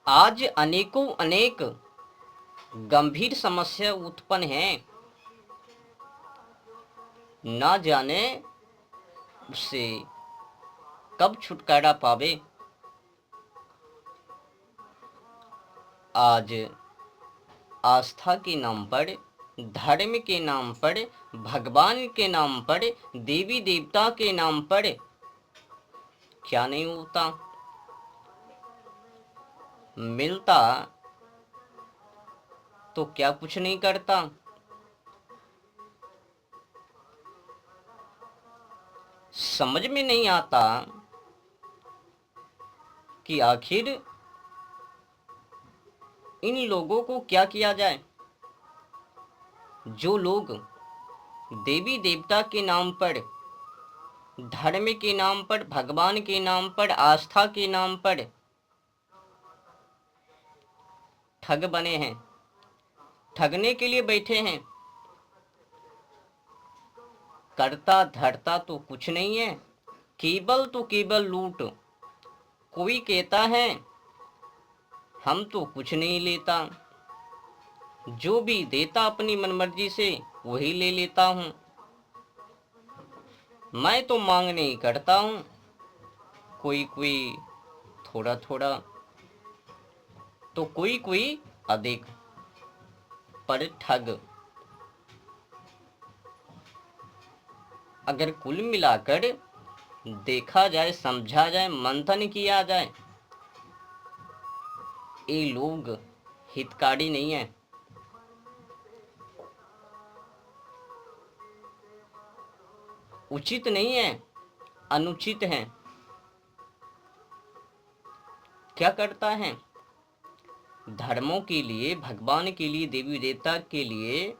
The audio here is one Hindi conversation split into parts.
आज अनेकों अनेक गंभीर समस्या उत्पन्न हैं। ना जाने उससे कब छुटकारा पावे। आज आस्था के नाम पर, धर्म के नाम पर, भगवान के नाम पर, देवी देवता के नाम पर क्या नहीं होता। मिलता तो क्या कुछ नहीं करता। समझ में नहीं आता कि आखिर इन लोगों को क्या किया जाए। जो लोग देवी देवता के नाम पर, धर्म के नाम पर, भगवान के नाम पर, आस्था के नाम पर ठग बने हैं, ठगने के लिए बैठे हैं। करता धरता तो कुछ नहीं है, केवल तो केवल लूट। कोई कहता है हम तो कुछ नहीं लेता, जो भी देता अपनी मनमर्जी से वही ले लेता हूं। मैं तो मांग नहीं करता हूं, कोई कोई थोड़ा थोड़ा, तो कोई कोई अधिक, पर ठग। अगर कुल मिलाकर देखा जाए, समझा जाए, मंथन किया जाए, ये लोग हितकारी नहीं है। उचित नहीं है, अनुचित है। क्या करता है? धर्मों के लिए, भगवान के लिए, देवी देवता के लिए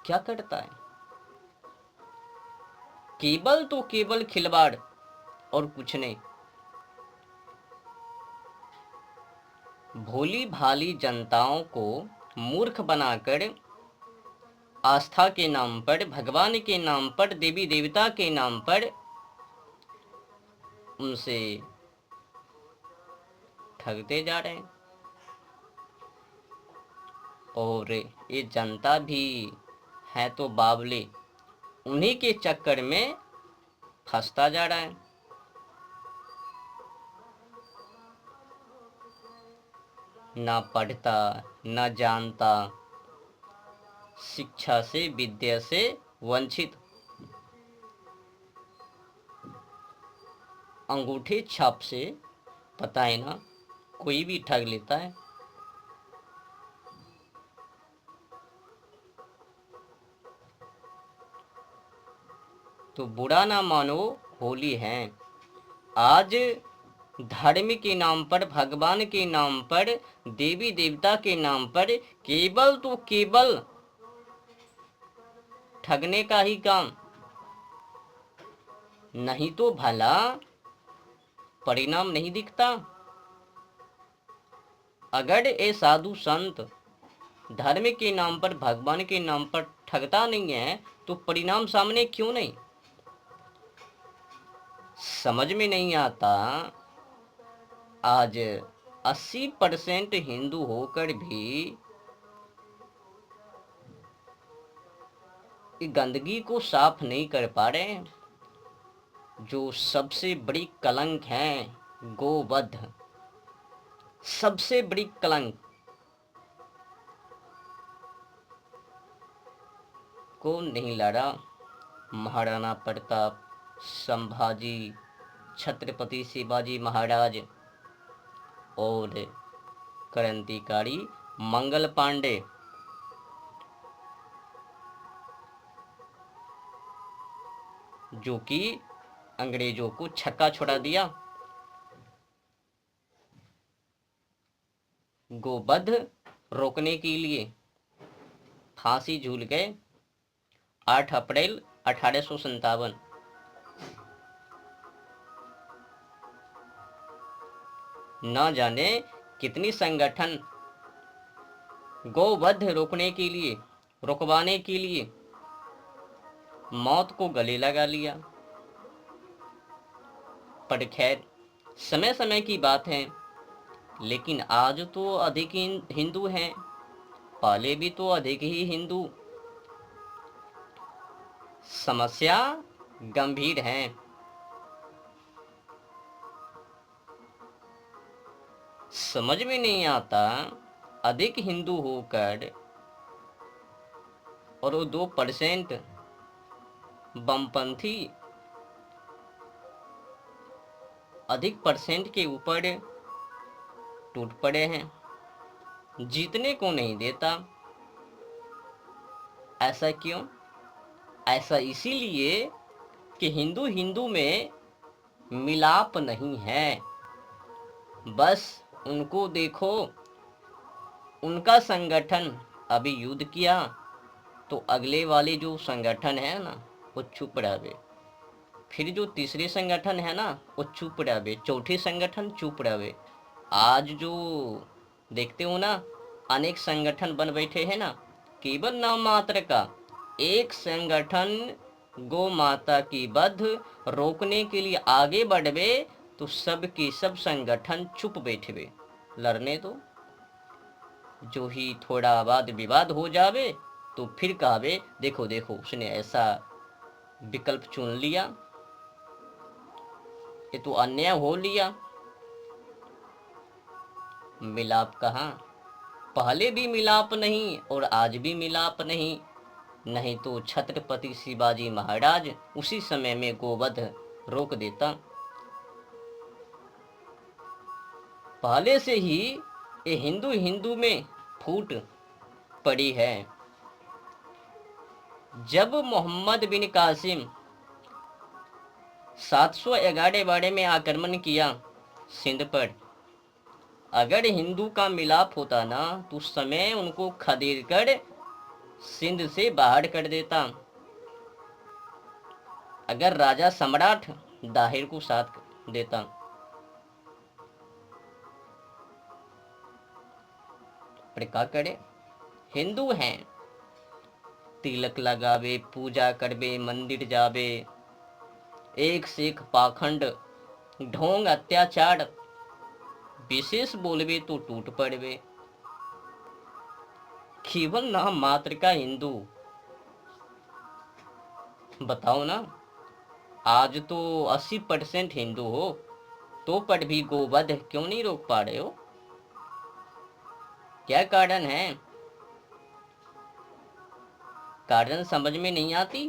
क्या करता है? केवल तो केवल खिलवाड़ और कुछ नहीं। भोली भाली जनताओं को मूर्ख बनाकर आस्था के नाम पर, भगवान के नाम पर, देवी देवता के नाम पर उनसे ठगते जा रहे हैं। और ये जनता भी है तो बावले, उन्हीं के चक्कर में फंसता जा रहा है। ना पढ़ता, ना जानता, शिक्षा से, विद्या से वंचित। अंगूठे छाप से पता है ना, कोई भी ठग लेता है। तो बुरा ना मानो, होली है। आज धर्म के नाम पर, भगवान के नाम पर, देवी देवता के नाम पर केवल तो केवल ठगने का ही काम। नहीं तो भला परिणाम नहीं दिखता। अगर ये साधु संत धर्म के नाम पर, भगवान के नाम पर ठगता नहीं है, तो परिणाम सामने क्यों नहीं? समझ में नहीं आता। आज 80% हिंदू होकर भी गंदगी को साफ नहीं कर पा रहे हैं। जो सबसे बड़ी कलंक है, गोवध, सबसे बड़ी कलंक को नहीं लड़ा। महाराणा प्रताप, संभाजी, छत्रपति शिवाजी महाराज और क्रांतिकारी मंगल पांडे, जो कि अंग्रेजों को छक्का छुड़ा दिया। गोवध रोकने के लिए फांसी झूल गए 8 अप्रैल 1857। न जाने कितनी संगठन गोवध रोकने के लिए, रुकवाने के लिए मौत को गले लगा लिया। पर खैर, समय समय की बात है। लेकिन आज तो अधिक हिंदू हैं, पहले भी तो अधिक ही हिंदू। समस्या गंभीर है। समझ में नहीं आता, अधिक हिंदू होकर और वो 2% बमपंथी अधिक परसेंट के ऊपर टूट पड़े हैं, जीतने को नहीं देता। ऐसा क्यों? ऐसा इसीलिए कि हिंदू हिंदू में मिलाप नहीं है। बस उनको देखो, उनका संगठन अभी युद्ध किया तो अगले वाले जो संगठन है ना वो चुप रहे, फिर जो तीसरे संगठन है ना वो चुप रहे, चौथे संगठन चुप रहे। आज जो देखते हो ना, अनेक संगठन बन बैठे हैं ना, केवल नाम मात्र का एक संगठन गौ माता की वध रोकने के लिए आगे बढ़वे तो सब के सब संगठन चुप बैठे। लड़ने दो, जो ही थोड़ा वाद विवाद हो जावे तो फिर कहावे देखो देखो उसने ऐसा विकल्प चुन लिया, ये तो अन्याय हो लिया। मिलाप कहाँ? पहले भी मिलाप नहीं और आज भी मिलाप नहीं। नहीं तो छत्रपति शिवाजी महाराज उसी समय में गोवध रोक देता। पहले से ही ये हिंदू हिंदू में फूट पड़ी है। जब मोहम्मद बिन कासिम 711 बाड़े में आक्रमण किया सिंध पर, अगर हिंदू का मिलाप होता ना तो उस समय उनको खदेड़ कर सिंध से बाहर कर देता। अगर राजा सम्राट दाहिर को साथ देता, पर क्या करे? हिंदू हैं, तिलक लगावे, पूजा करवे, मंदिर जावे, एक से एक पाखंड ढोंग अत्याचार विशेष बोलवे तो टूट पड़वे। केवल नाम मात्र का हिंदू। बताओ ना, आज तो 80% हिंदू हो तो पर भी गोवध क्यों नहीं रोक पा रहे हो? क्या कारण है? कारण समझ में नहीं आती?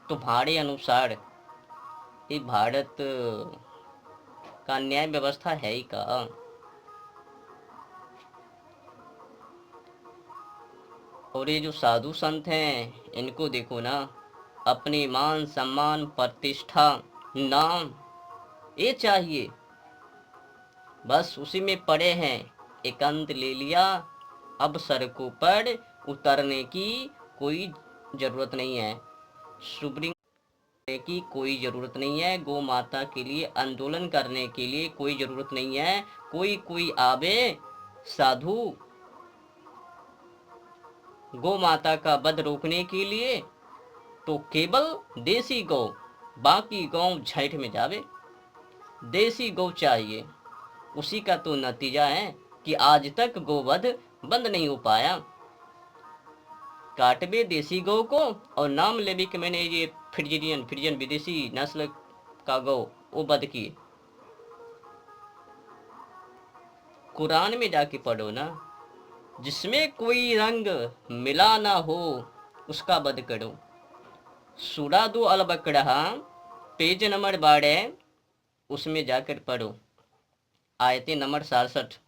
तुम्हारे अनुसार ये भारत का न्याय व्यवस्था है ही का? और ये जो साधु संत हैं इनको देखो ना, अपने मान सम्मान प्रतिष्ठा नाम ये चाहिए, बस उसी में पड़े हैं। एकांत ले लिया, अब सड़कों पर उतरने की कोई जरूरत नहीं है, सुप्रीम की कोई जरूरत नहीं है, गौ माता के लिए आंदोलन करने के लिए कोई जरूरत नहीं है। कोई आवे साधु गौ माता का वध रोकने के लिए तो केवल देसी गौ, बाकी गौ झैठ में जावे। देसी गौ चाहिए। उसी का तो नतीजा है कि आज तक गोवध बंद नहीं हो पाया। काटबे देसी गौ को और नाम लेबे कि मैंने ये फ्रिजियन विदेशी नस्ल का गौ वो वध किए। कुरान में जाके पढ़ो ना, जिसमें कोई रंग मिला ना हो उसका वध करो। सूरा 2 अल बकरा पेज नंबर 12 उसमें जाकर पढ़ो, आयते नंबर 67।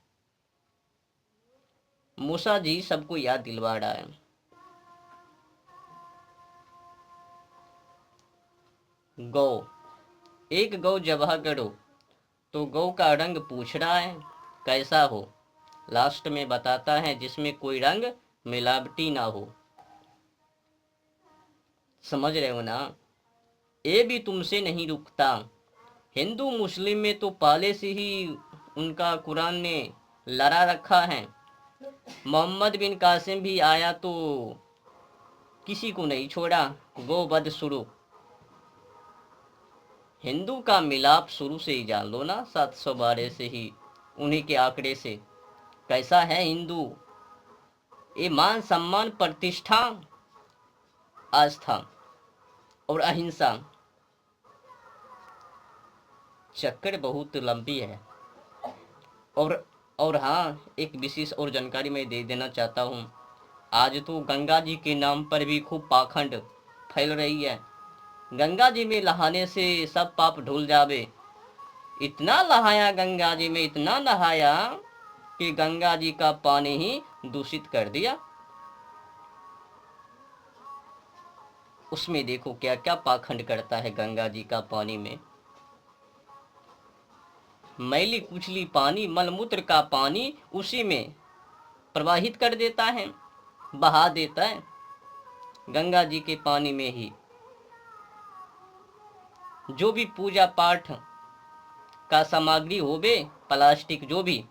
मूसा जी सबको याद दिलवा रहा है। गौ, एक गौ जबह करो तो गौ का रंग पूछ रहा है कैसा हो, लास्ट में बताता है जिसमें कोई रंग मिलावटी ना हो। समझ रहे हो ना? ये भी तुमसे नहीं रुकता। हिंदू मुस्लिम में तो पहले से ही उनका कुरान ने लड़ा रखा है। मोहम्मद बिन कासिम भी आया तो किसी को नहीं छोड़ा, गो वध शुरू। हिंदू का मिलाप शुरू से ही जान लो ना, 712 से ही, उन्हीं के आंकड़े से। कैसा है हिंदू, ये मान सम्मान प्रतिष्ठा आस्था और अहिंसा, चक्कर बहुत लंबी है। और हाँ, एक विशेष और जानकारी मैं दे देना चाहता हूँ। आज तो गंगा जी के नाम पर भी खूब पाखंड फैल रही है। गंगा जी में नहाने से सब पाप धुल जावे। इतना नहाया गंगा जी में, इतना नहाया कि गंगा जी का पानी ही दूषित कर दिया। उसमें देखो क्या क्या पाखंड करता है गंगा जी का पानी में। मैली कुचली पानी, मलमूत्र का पानी उसी में प्रवाहित कर देता है, बहा देता है गंगा जी के पानी में ही। जो भी पूजा पाठ का सामग्री होवे, प्लास्टिक जो भी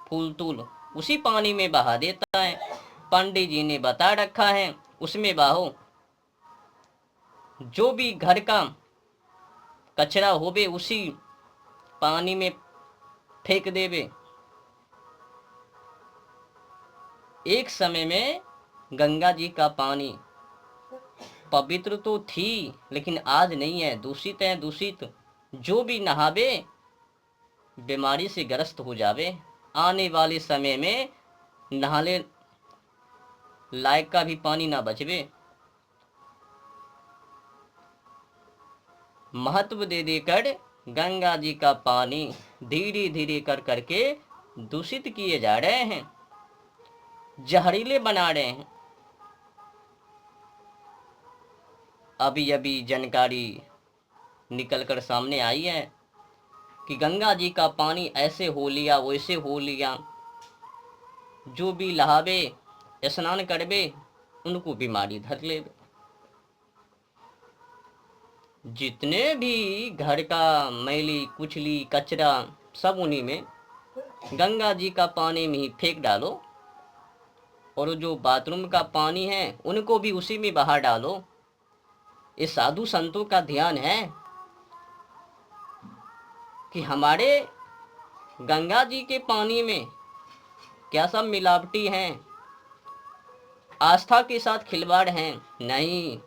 फूल तूल, उसी पानी में बहा देता है। पंडित जी ने बता रखा है उसमें बहाओ। जो भी घर का कचरा होवे उसी पानी में फेंक देवे। एक समय में गंगा जी का पानी पवित्र तो थी, लेकिन आज नहीं है, दूषित है, दूषित। जो भी नहावे बीमारी से ग्रस्त हो जावे। आने वाले समय में नहाने लायक का भी पानी ना बचवे। महत्व दे देकर गंगा जी का पानी धीरे धीरे कर करके दूषित किए जा रहे हैं, जहरीले बना रहे हैं। अभी अभी जानकारी निकल कर सामने आई है कि गंगा जी का पानी ऐसे हो लिया, वैसे हो लिया। जो भी नहावे, स्नान करवे, उनको बीमारी धर ले। जितने भी घर का मैली कुचली कचरा सब उन्हीं में, गंगा जी का पानी में ही फेंक डालो। और जो बाथरूम का पानी है उनको भी उसी में बहा डालो। ये साधु संतों का ध्यान है कि हमारे गंगा जी के पानी में क्या सब मिलावटी हैं, आस्था के साथ खिलवाड़ हैं। नहीं,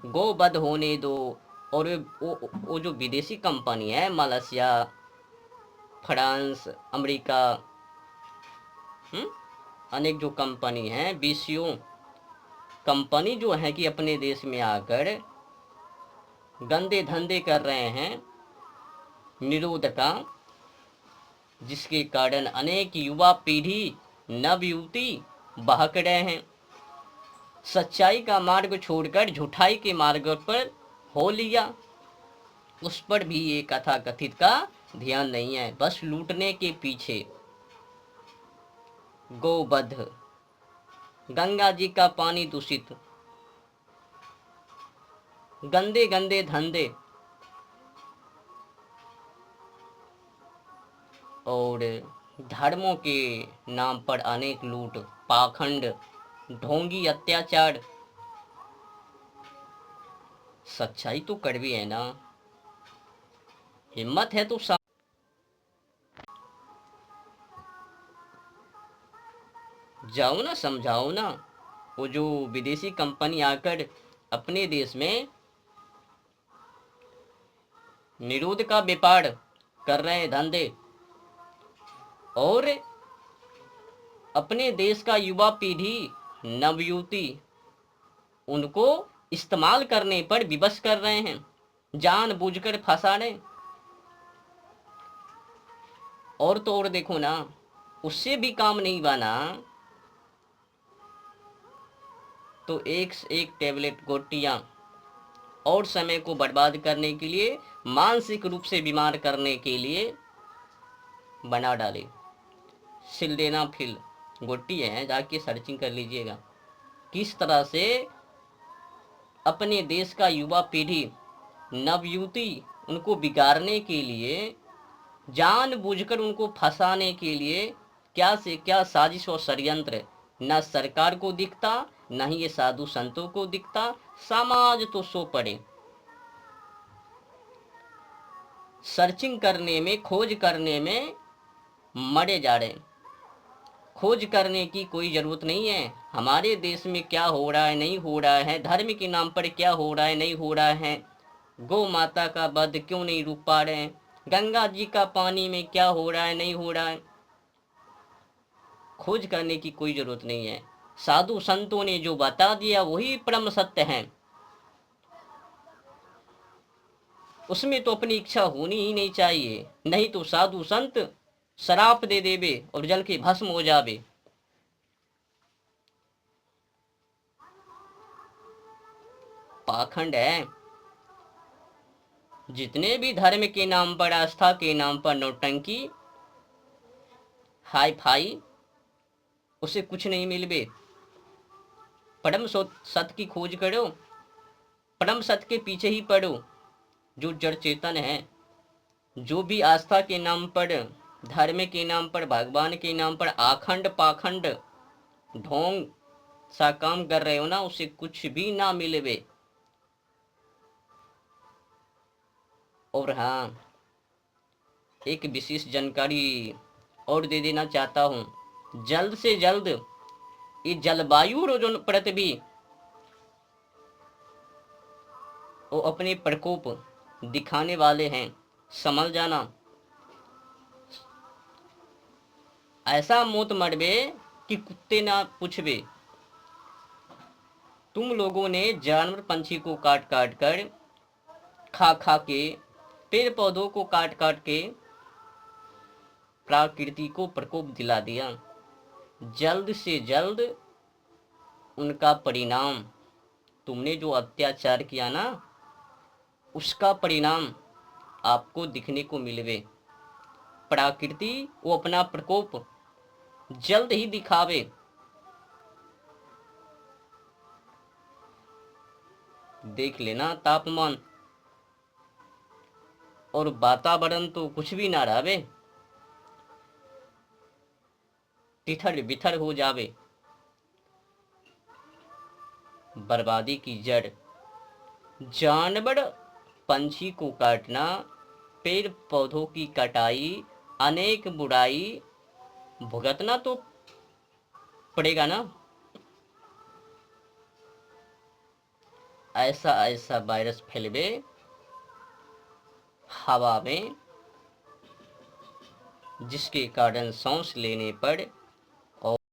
गोवध होने दो। और वो जो विदेशी कंपनी है, मलेशिया, फ्रांस, अमेरिका, अनेक जो कंपनी हैं, बीसीओ कंपनी जो है कि अपने देश में आकर गंदे धंधे कर रहे हैं निरोध का, जिसके कारण अनेक युवा पीढ़ी, नव युवती बहक रहे हैं। सच्चाई का मार्ग छोड़कर झूठाई के मार्ग पर हो लिया। उस पर भी ये कथा कथित का ध्यान नहीं है, बस लूटने के पीछे। गोवध, गंगा जी का पानी दूषित, गंदे गंदे धंधे और धर्मों के नाम पर अनेक लूट, पाखंड, ढोंगी अत्याचार। सच्चाई तो कड़वी है ना, हिम्मत है तो जाओ ना, समझाओ ना। वो जो विदेशी कंपनी आकर अपने देश में निरोध का व्यापार कर रहे हैं, धंधे, और अपने देश का युवा पीढ़ी, नवयुवती, उनको इस्तेमाल करने पर विवश कर रहे हैं, जानबूझकर फंसा रहे। और तो और देखो ना, उससे भी काम नहीं बना तो एक से एक टेबलेट, गोटियां, और समय को बर्बाद करने के लिए, मानसिक रूप से बीमार करने के लिए बना डाले। सिल्डेनाफिल गोटी है, जाके सर्चिंग कर लीजिएगा। किस तरह से अपने देश का युवा पीढ़ी, नवयुवती, उनको बिगाड़ने के लिए, जानबूझकर उनको फंसाने के लिए क्या से क्या साजिश और षड्यंत्र न सरकार को दिखता, न ही ये साधु संतों को दिखता। समाज तो सो पड़े। सर्चिंग करने में, खोज करने में मरे जा रहे हैं। खोज करने की कोई ज़रूरत नहीं है। हमारे देश में क्या हो रहा है, नहीं हो रहा है, धर्म के नाम पर क्या हो रहा है, नहीं हो रहा है, गौ माता का वध क्यों नहीं रुक पा रहे हैं, गंगा जी का पानी में क्या हो रहा है, नहीं हो रहा है, खोज करने की कोई ज़रूरत नहीं है। साधु संतों ने जो बता दिया वही परम सत्य है। उसमें तो अपनी इच्छा होनी ही नहीं चाहिए, नहीं तो साधु संत शराप दे देवे और जल के भस्म हो जावे। पाखंड है। जितने भी धर्म के नाम पर, आस्था के नाम पर नौटंकी, हाई फाई, उसे कुछ नहीं मिलबे। परम सत्य की खोज करो, परम सत्य के पीछे ही पड़ो। जो जड़ चेतन है, जो भी आस्था के नाम पर, धर्म के नाम पर, भगवान के नाम पर आखंड पाखंड ढोंग सा काम कर रहे हो ना, उसे कुछ भी ना मिलवे। और हाँ, एक विशेष जानकारी और दे देना चाहता हूँ। जल्द से जल्द ये जलवायु रोजन प्रति भी वो अपने प्रकोप दिखाने वाले हैं, समझ जाना। ऐसा मौत मरबे कि कुत्ते ना पूछबे। तुम लोगों ने जानवर पंछी को काट काट कर, खा खा के, पेड़ पौधों को काट काट के प्रकृति को प्रकोप दिला दिया। जल्द से जल्द उनका परिणाम, तुमने जो अत्याचार किया ना, उसका परिणाम आपको दिखने को मिलवे। प्रकृति वो अपना प्रकोप जल्द ही दिखावे। देख लेना तापमान और वातावरण तो कुछ भी ना रहे, तिथर बिथर हो जावे। बर्बादी की जड़, जानवर पंछी को काटना, पेड़ पौधों की कटाई, अनेक बुराई भुगतना तो पड़ेगा ना। ऐसा ऐसा वायरस फैलवे हवा में, जिसके कारण सांस लेने पर